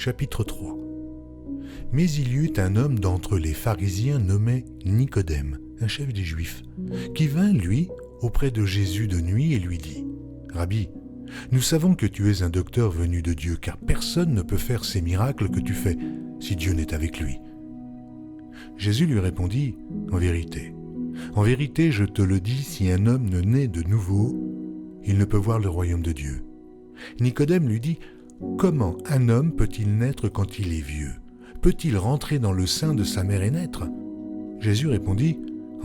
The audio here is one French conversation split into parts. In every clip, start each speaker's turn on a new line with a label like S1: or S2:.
S1: Chapitre 3. Mais il y eut un homme d'entre les pharisiens nommé Nicodème, un chef des Juifs, qui vint, lui, auprès de Jésus de nuit et lui dit : « Rabbi, nous savons que tu es un docteur venu de Dieu, car personne ne peut faire ces miracles que tu fais, si Dieu n'est avec lui. » Jésus lui répondit : « En vérité, je te le dis, si un homme ne naît de nouveau, il ne peut voir le royaume de Dieu. » Nicodème lui dit : « Comment un homme peut-il naître quand il est vieux ? Peut-il rentrer dans le sein de sa mère et naître ?» Jésus répondit : «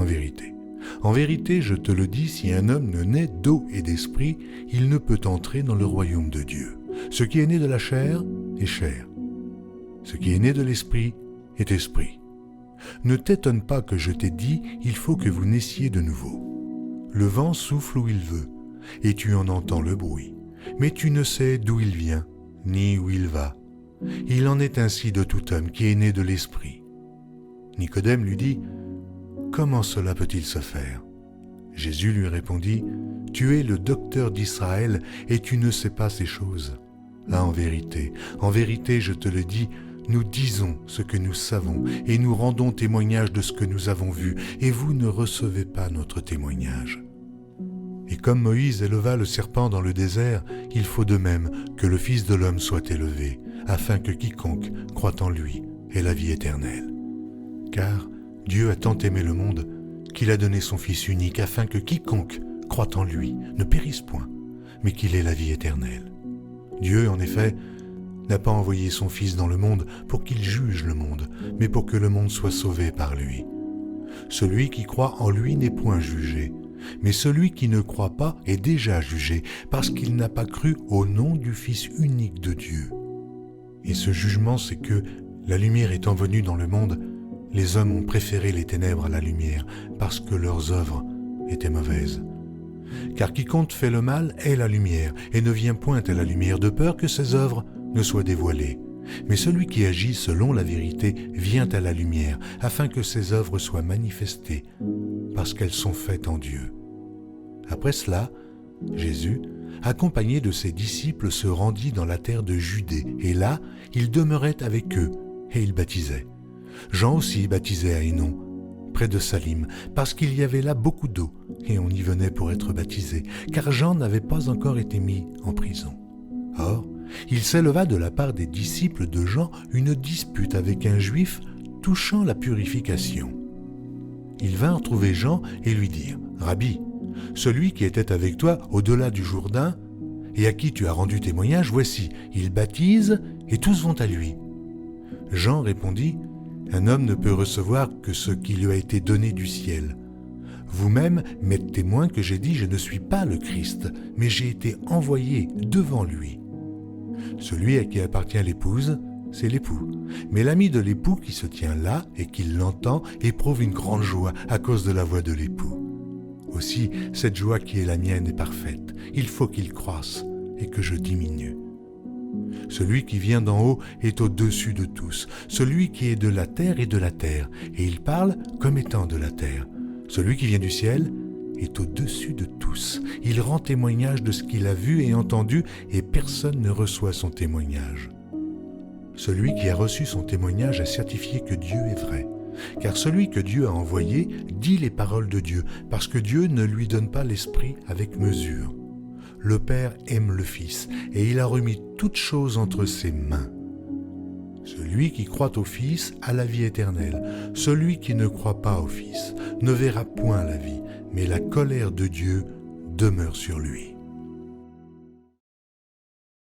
S1: En vérité, je te le dis, si un homme ne naît d'eau et d'esprit, il ne peut entrer dans le royaume de Dieu. Ce qui est né de la chair est chair. Ce qui est né de l'esprit est esprit. Ne t'étonne pas que je t'ai dit, il faut que vous naissiez de nouveau. Le vent souffle où il veut, et tu en entends le bruit, mais tu ne sais d'où il vient, ni où il va. Il en est ainsi de tout homme qui est né de l'esprit. » Nicodème lui dit : « Comment cela peut-il se faire ?» Jésus lui répondit : « Tu es le docteur d'Israël et tu ne sais pas ces choses. Là, en vérité, je te le dis, nous disons ce que nous savons et nous rendons témoignage de ce que nous avons vu, et vous ne recevez pas notre témoignage. Et comme Moïse éleva le serpent dans le désert, il faut de même que le Fils de l'homme soit élevé, afin que quiconque croit en lui ait la vie éternelle. Car Dieu a tant aimé le monde qu'il a donné son Fils unique, afin que quiconque croit en lui ne périsse point, mais qu'il ait la vie éternelle. Dieu, en effet, n'a pas envoyé son Fils dans le monde pour qu'il juge le monde, mais pour que le monde soit sauvé par lui. Celui qui croit en lui n'est point jugé, mais celui qui ne croit pas est déjà jugé, parce qu'il n'a pas cru au nom du Fils unique de Dieu. Et ce jugement, c'est que, la lumière étant venue dans le monde, les hommes ont préféré les ténèbres à la lumière, parce que leurs œuvres étaient mauvaises. Car quiconque fait le mal est la lumière, et ne vient point à la lumière, de peur que ses œuvres ne soient dévoilées. Mais celui qui agit selon la vérité vient à la lumière, afin que ses œuvres soient manifestées, parce qu'elles sont faites en Dieu. » Après cela, Jésus, accompagné de ses disciples, se rendit dans la terre de Judée, et là, il demeurait avec eux, et il baptisait. Jean aussi baptisait à Hénon, près de Salim, parce qu'il y avait là beaucoup d'eau, et on y venait pour être baptisé, car Jean n'avait pas encore été mis en prison. Or, il s'éleva de la part des disciples de Jean une dispute avec un juif touchant la purification. Ils vinrent trouver Jean et lui dirent : « Rabbi, celui qui était avec toi au-delà du Jourdain, et à qui tu as rendu témoignage, voici, il baptise et tous vont à lui. » Jean répondit : « Un homme ne peut recevoir que ce qui lui a été donné du ciel. Vous-même m'êtes témoin que j'ai dit : je ne suis pas le Christ, mais j'ai été envoyé devant lui. Celui à qui appartient l'épouse, c'est l'époux. Mais l'ami de l'époux qui se tient là et qui l'entend éprouve une grande joie à cause de la voix de l'époux. Aussi, cette joie qui est la mienne est parfaite. Il faut qu'il croisse et que je diminue. Celui qui vient d'en haut est au-dessus de tous. Celui qui est de la terre est de la terre, et il parle comme étant de la terre. Celui qui vient du ciel est au-dessus de tous. Il rend témoignage de ce qu'il a vu et entendu, et personne ne reçoit son témoignage. Celui qui a reçu son témoignage a certifié que Dieu est vrai. Car celui que Dieu a envoyé dit les paroles de Dieu, parce que Dieu ne lui donne pas l'esprit avec mesure. Le Père aime le Fils, et il a remis toutes choses entre ses mains. Celui qui croit au Fils a la vie éternelle. Celui qui ne croit pas au Fils ne verra point la vie, mais la colère de Dieu demeure sur lui.